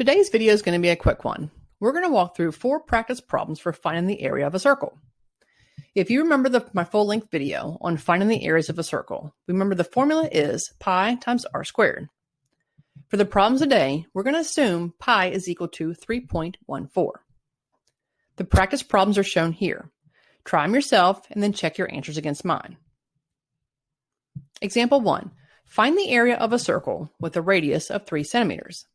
Today's video is going to be a quick one. We're going to walk through 4 practice problems for finding the area of a circle. If you remember my full-length video on finding the areas of a circle, remember the formula is pi times r squared. For the problems today, we're going to assume pi is equal to 3.14. The practice problems are shown here. Try them yourself and then check your answers against mine. Example 1. Find the area of a circle with a radius of 3 centimeters.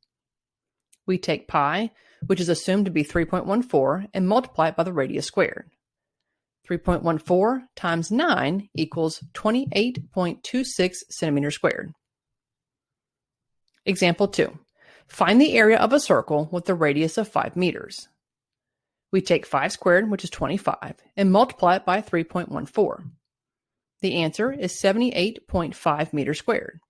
We take pi, which is assumed to be 3.14, and multiply it by the radius squared. 3.14 times 9 equals 28.26 centimeters squared. Example 2. Find the area of a circle with a radius of 5 meters. We take 5 squared, which is 25, and multiply it by 3.14. The answer is 78.5 meters squared.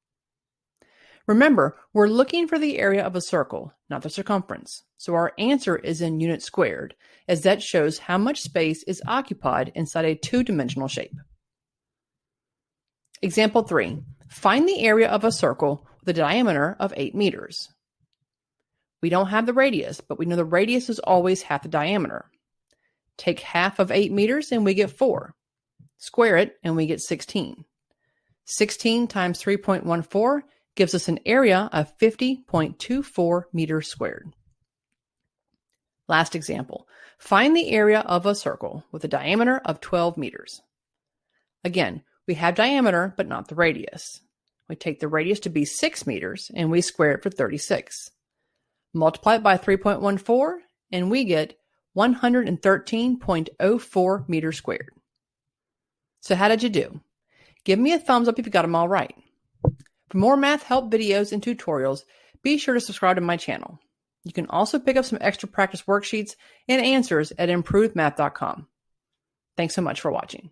Remember, we're looking for the area of a circle, not the circumference, so our answer is in units squared, as that shows how much space is occupied inside a two-dimensional shape. Example 3. Find the area of a circle with a diameter of 8 meters. We don't have the radius, but we know the radius is always half the diameter. Take half of 8 meters and we get 4. Square it and we get 16. 16 times 3.14 gives us an area of 50.24 meters squared. Last example. Find the area of a circle with a diameter of 12 meters. Again, we have diameter, but not the radius. We take the radius to be 6 meters, and we square it for 36. Multiply it by 3.14, and we get 113.04 meters squared. So how did you do? Give me a thumbs up if you got them all right. For more math help videos and tutorials, be sure to subscribe to my channel. You can also pick up some extra practice worksheets and answers at improvedmath.com. Thanks so much for watching.